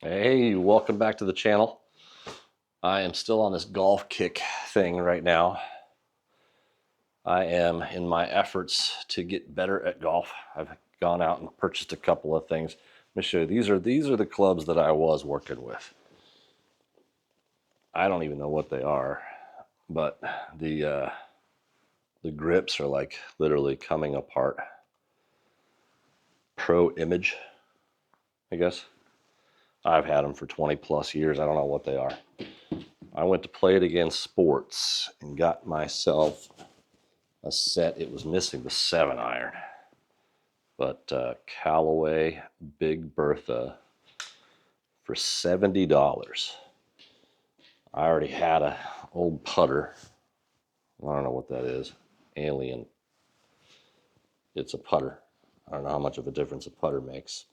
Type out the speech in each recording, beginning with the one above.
Hey, welcome back to the channel. I am still on this golf kick thing right now. I am in my efforts to get better at golf. I've gone out and purchased a couple of things. Let me show you. These are the clubs that I was working with. I don't even know what they are, but the grips are like literally coming apart. Pro Image, I guess. I've had them for 20 plus years. I don't know what they are. I went to Play It Again Sports and got myself a set. It was missing the 7-iron, but Callaway Big Bertha for $70. I already had a old putter. I don't know what that is. Alien. It's a putter. I don't know how much of a difference a putter makes.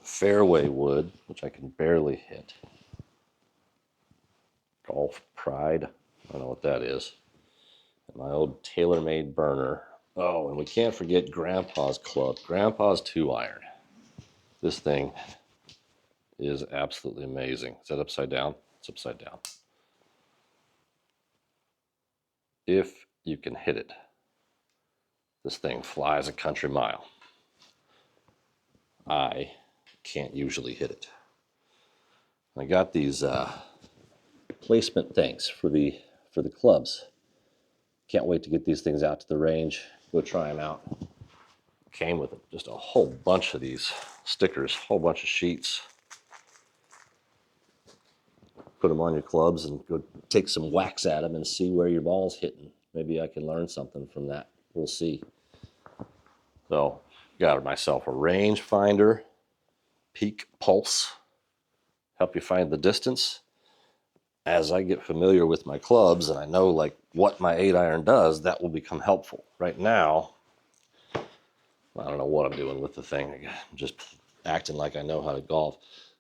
Fairway wood, which I can barely hit. Golf Pride. I don't know what that is. And my old TaylorMade burner. Oh, and we can't forget Grandpa's club. Grandpa's 2-iron. This thing is absolutely amazing. Is that upside down? It's upside down. If you can hit it, this thing flies a country mile. I can't usually hit it. I got these placement things for the clubs. Can't wait to get these things out to the range. Go try them out. Came with just a whole bunch of these stickers, whole bunch of sheets. Put them on your clubs and go take some wax at them and see where your ball's hitting. Maybe I can learn something from that. We'll see. So, got myself a range finder, peak pulse, help you find the distance. As I get familiar with my clubs and I know like what my 8-iron does, that will become helpful. Right now, I don't know what I'm doing with the thing. I'm just acting like I know how to golf.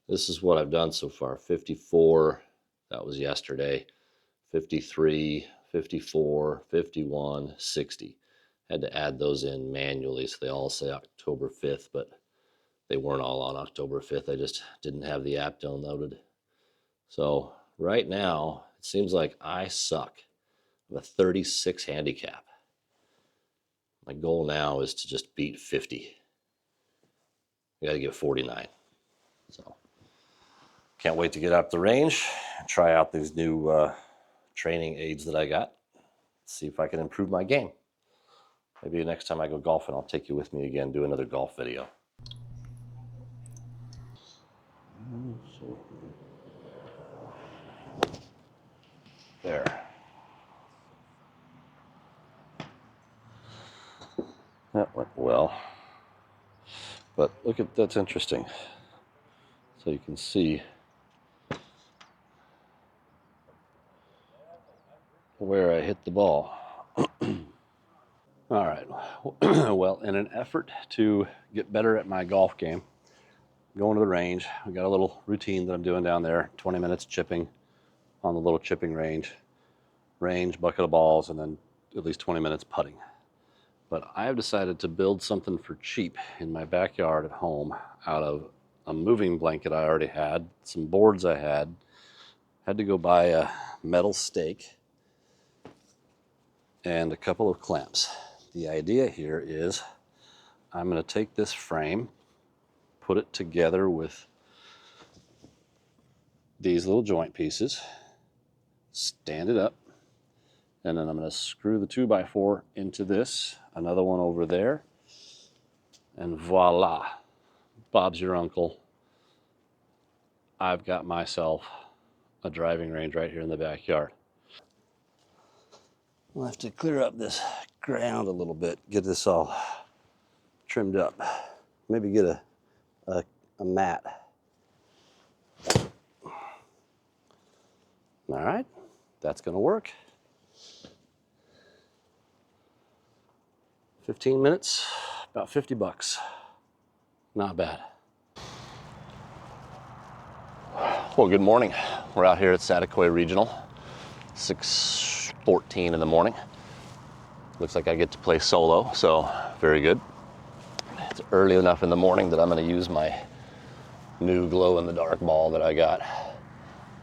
This is what I've done so far. 54, that was yesterday. 53, 54, 51, 60. Had to add those in manually, so they all say October 5th, but they weren't all on October 5th. I just didn't have the app downloaded. So right now, it seems like I suck. I have a 36 handicap. My goal now is to just beat 50. I got to get 49. So can't wait to get out the range and try out these new training aids that I got. See if I can improve my game. Maybe next time I go golfing, I'll take you with me again, do another golf video. There. That went well. But look at, that's interesting. So you can see where I hit the ball. All right. Well, in an effort to get better at my golf game, going to the range, we got a little routine that I'm doing down there, 20 minutes chipping on the little chipping range, bucket of balls, and then at least 20 minutes putting. But I have decided to build something for cheap in my backyard at home out of a moving blanket I already had, some boards I had to go buy a metal stake and a couple of clamps. The idea here is I'm going to take this frame, put it together with these little joint pieces, stand it up, and then I'm going to screw the 2x4 into this, another one over there, and voila, Bob's your uncle. I've got myself a driving range right here in the backyard. We'll have to clear up this ground a little bit, get this all trimmed up. Maybe get a mat. All right, that's gonna work. 15 minutes, about 50 bucks. Not bad. Well, good morning. We're out here at Saticoy Regional, 6:14 in the morning. Looks like I get to play solo, so very good. It's early enough in the morning that I'm going to use my new glow-in-the-dark ball that I got.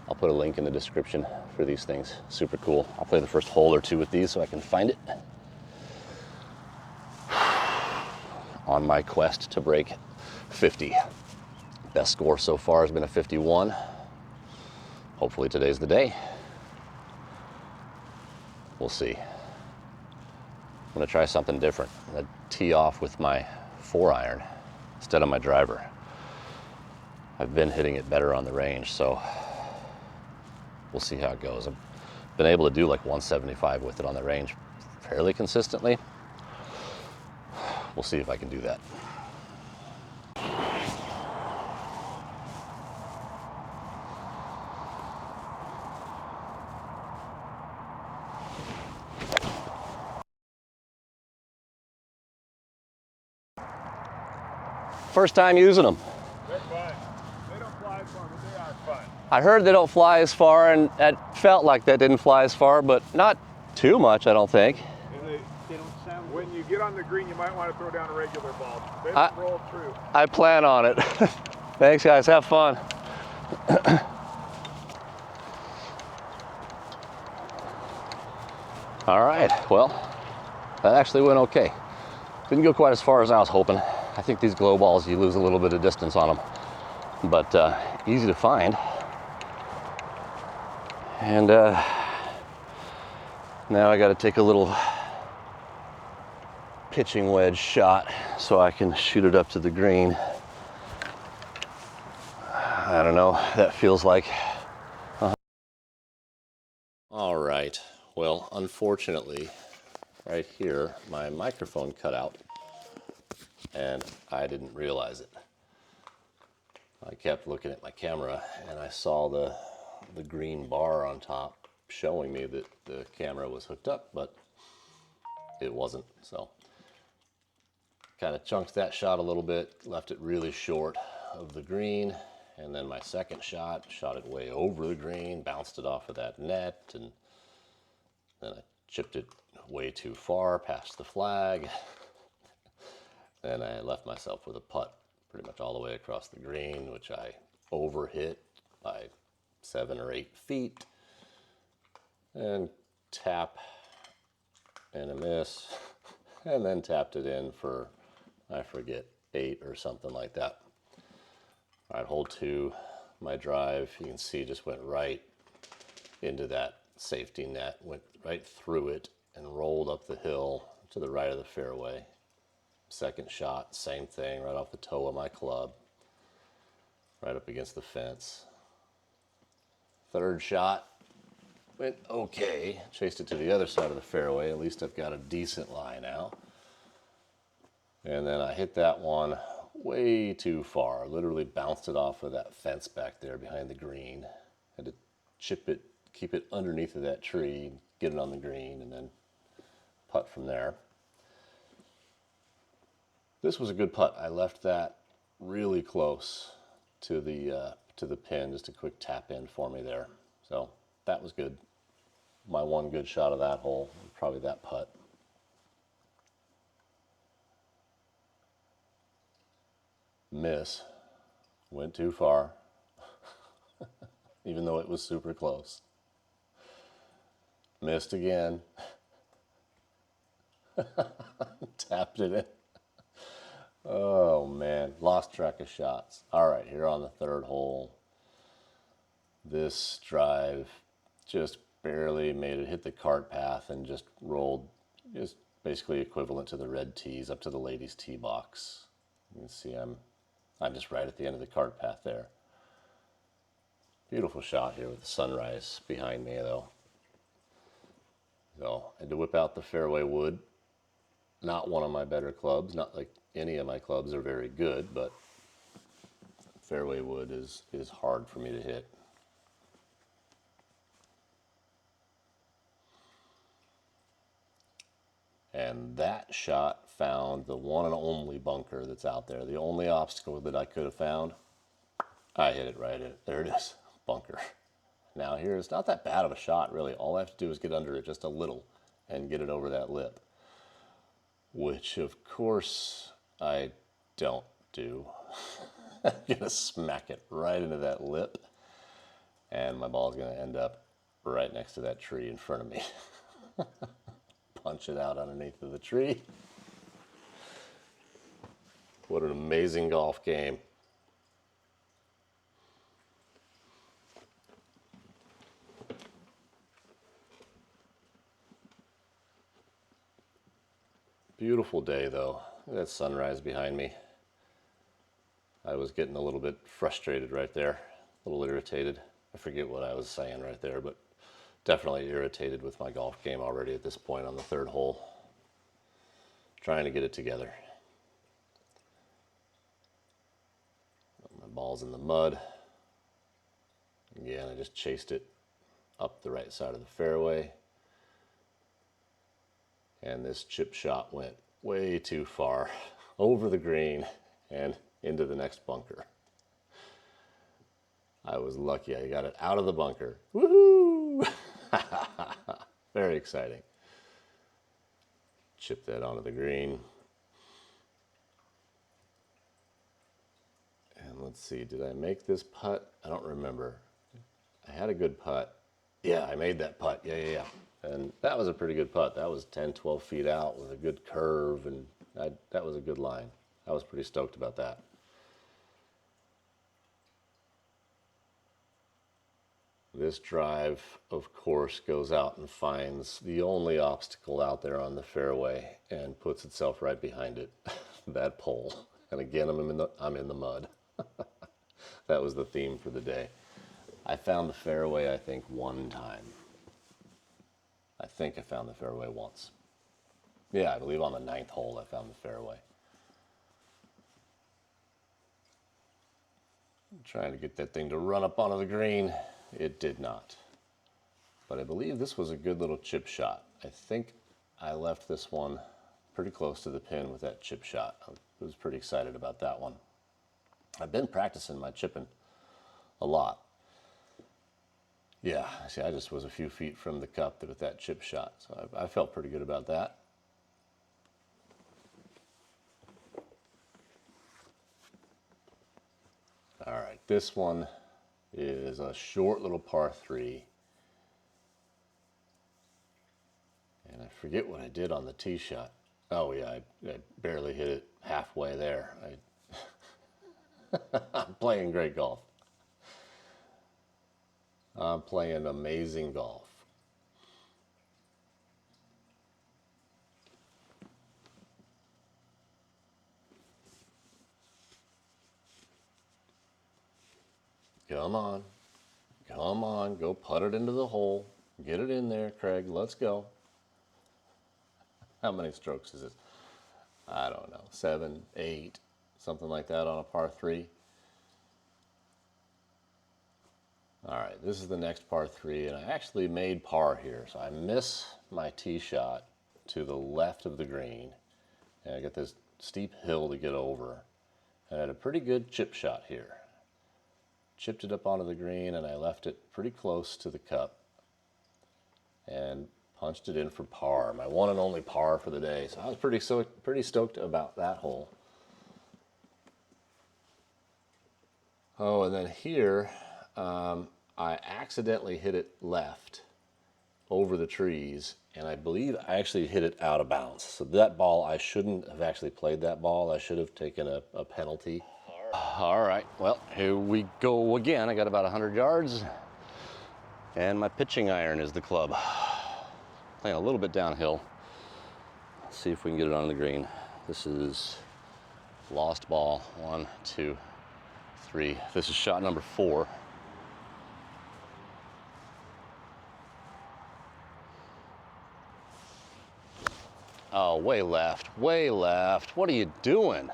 I'll put a link in the description for these things. Super cool. I'll play the first hole or two with these so I can find it. On my quest to break 50. Best score so far has been a 51. Hopefully today's the day. We'll see. I'm gonna try something different. I'm gonna tee off with my 4-iron instead of my driver. I've been hitting it better on the range, so we'll see how it goes. I've been able to do like 175 with it on the range fairly consistently. We'll see if I can do that. First time using them. They're fun. They don't fly as far, but they are fun. I heard they don't fly as far, and it felt like that didn't fly as far, but not too much, I don't think. And they don't sound. When you get on the green, you might want to throw down a regular ball. They don't roll through. I plan on it. Thanks, guys. Have fun. All right. Well, that actually went okay. Didn't go quite as far as I was hoping. I think these glow balls, you lose a little bit of distance on them, but easy to find. And now I got to take a little pitching wedge shot so I can shoot it up to the green. I don't know, that feels like. All right, well, unfortunately, right here, my microphone cut out. And I didn't realize it. I kept looking at my camera and I saw the green bar on top showing me that the camera was hooked up, but it wasn't. So kind of chunked that shot a little bit, left it really short of the green, and then my second shot, shot it way over the green, bounced it off of that net, and then I chipped it way too far past the flag. And I left myself with a putt pretty much all the way across the green, which I overhit by 7 or 8 feet. And tap and a miss. And then tapped it in for, I forget, 8 or something like that. All right, hole 2, my drive, you can see just went right into that safety net, went right through it and rolled up the hill to the right of the fairway. Second shot, same thing, right off the toe of my club, right up against the fence. Third shot went okay, chased it to the other side of the fairway. At least I've got a decent lie now. And then I hit that one way too far, literally bounced it off of that fence back there behind the green. Had to chip it, keep it underneath of that tree, get it on the green, and then putt from there. This was a good putt. I left that really close to the pin, just a quick tap in for me there. So that was good. My one good shot of that hole, probably that putt. Miss. Went too far, even though it was super close. Missed again. Tapped it in. Oh man, lost track of shots. All right, here on the third hole, this drive just barely made it hit the cart path and just rolled, just basically equivalent to the red tees up to the ladies' tee box. You can see I'm just right at the end of the cart path there. Beautiful shot here with the sunrise behind me though. So I had to whip out the fairway wood. Not one of my better clubs, not like any of my clubs are very good, but fairway wood is hard for me to hit. And that shot found the one and only bunker that's out there. The only obstacle that I could have found, I hit it right in. There it is, bunker. Now here, it's not that bad of a shot really. All I have to do is get under it just a little and get it over that lip, which of course I don't do. I'm gonna smack it right into that lip, and my ball's gonna end up right next to that tree in front of me. Punch it out underneath of the tree. What an amazing golf game. Beautiful day though. Look at that sunrise behind me. I was getting a little bit frustrated right there, a little irritated. I forget what I was saying right there, but definitely irritated with my golf game already at this point on the third hole. Trying to get it together. My ball's in the mud. Again, I just chased it up the right side of the fairway. And this chip shot went way too far over the green and into the next bunker. I was lucky I got it out of the bunker. Woohoo! Very exciting. Chip that onto the green. And let's see, did I make this putt? I don't remember. I had a good putt. Yeah, I made that putt. Yeah. And that was a pretty good putt. That was 10, 12 feet out with a good curve, and that was a good line. I was pretty stoked about that. This drive, of course, goes out and finds the only obstacle out there on the fairway and puts itself right behind it, that pole. And again, I'm in the mud. That was the theme for the day. I found the fairway, I think, one time. I think I found the fairway once. Yeah, I believe on the 9th hole I found the fairway. I'm trying to get that thing to run up onto the green. It did not. But I believe this was a good little chip shot. I think I left this one pretty close to the pin with that chip shot. I was pretty excited about that one. I've been practicing my chipping a lot. Yeah, see, I just was a few feet from the cup with that chip shot, so I felt pretty good about that. All right, this one is a short little par 3. And I forget what I did on the tee shot. Oh yeah, I barely hit it halfway there. I'm playing great golf. I'm playing amazing golf. Come on. Come on. Go putt it into the hole. Get it in there, Craig. Let's go. How many strokes is this? I don't know. 7, 8, something like that on a par 3. All right, this is the next par 3, and I actually made par here. So I miss my tee shot to the left of the green, and I got this steep hill to get over. And I had a pretty good chip shot here. Chipped it up onto the green, and I left it pretty close to the cup, and punched it in for par. My one and only par for the day. So I was pretty stoked about that hole. Oh, and then here, I accidentally hit it left over the trees, and I believe I actually hit it out of bounds. So that ball, I shouldn't have actually played that ball. I should have taken a penalty. All right, well, here we go again. I got about 100 yards, and my pitching iron is the club. Playing a little bit downhill. Let's see if we can get it on the green. This is lost ball, 1, 2, 3. This is shot number 4. Oh, way left, way left. What are you doing?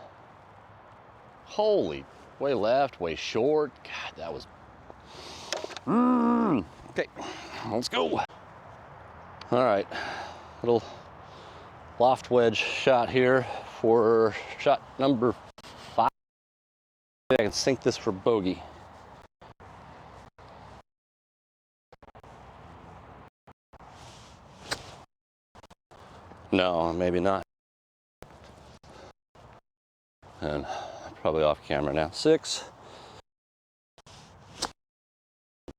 Holy, way left, way short. God, that was... Okay, let's go. All right, little loft wedge shot here for shot number 5. I can sink this for bogey. No, maybe not. And Probably off camera now. 6.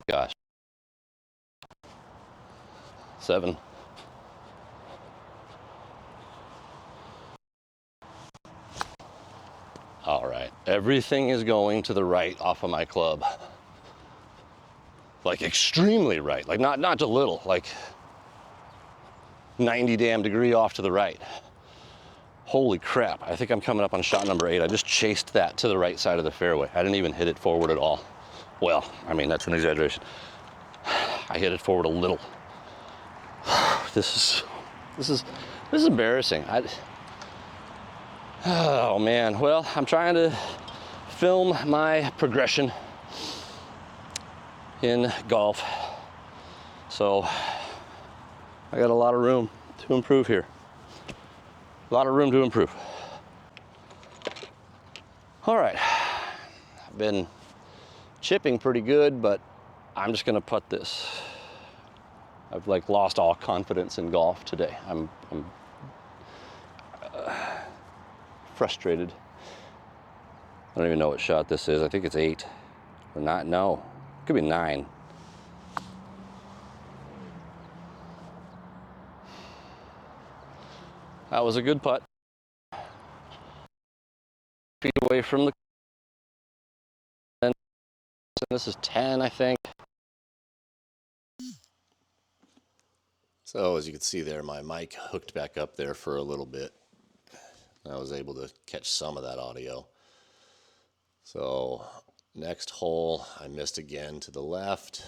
Gosh. 7. All right. Everything is going to the right off of my club. Like extremely right. Like not a little, like 90 damn degree off to the right. Holy crap. I think I'm coming up on shot number 8. I just chased that to the right side of the fairway. I didn't even hit it forward at all. Well, I mean, that's an exaggeration. I hit it forward a little. This is embarrassing. Oh man, well, I'm trying to film my progression in golf. So I got a lot of room to improve here. A lot of room to improve. All right, I've been chipping pretty good, but I'm just gonna putt this. I've like lost all confidence in golf today. I'm frustrated. I don't even know what shot this is. I think it's 8 or not. No, it could be 9. That was a good putt. Feet away from the. And this is 10, I think. So as you can see there, my mic hooked back up there for a little bit. I was able to catch some of that audio. So next hole, I missed again to the left,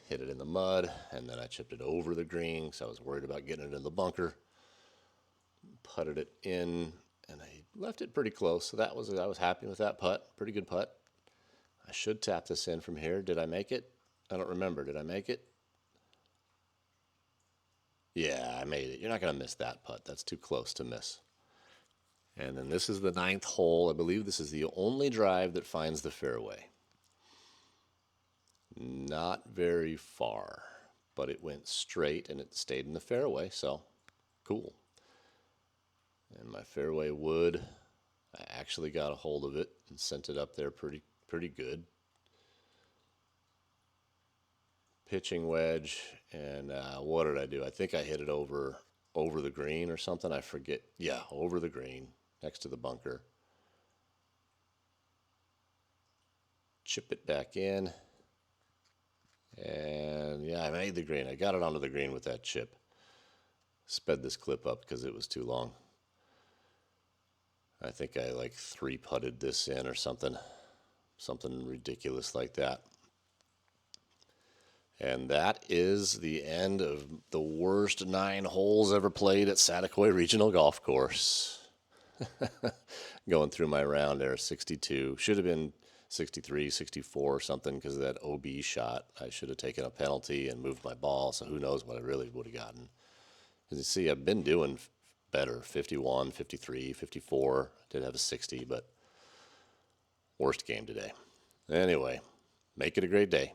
hit it in the mud, and then I chipped it over the green, so I was worried about getting it in the bunker. Putted it in, and I left it pretty close, so I was happy with that putt. Pretty good putt. I should tap this in from here. Did I make it? I don't remember. Did I make it? Yeah, I made it. You're not going to miss that putt. That's too close to miss. And then this is the 9th hole. I believe this is the only drive that finds the fairway. Not very far, but it went straight and it stayed in the fairway, so cool. And my fairway wood, I actually got a hold of it and sent it up there pretty good. Pitching wedge, and what did I do? I think I hit it over the green or something. I forget. Yeah, over the green, next to the bunker. Chip it back in, and yeah, I made the green. I got it onto the green with that chip. Sped this clip up because it was too long. I think I like 3-putted this in or something ridiculous like that. And that is the end of the worst 9 holes ever played at Saticoy Regional Golf Course. Going through my round there, 62. Should have been 63, 64 or something because of that OB shot. I should have taken a penalty and moved my ball, so who knows what I really would have gotten. As you see, I've been doing better, 51, 53, 54. I did have a 60, but worst game today. Anyway, make it a great day.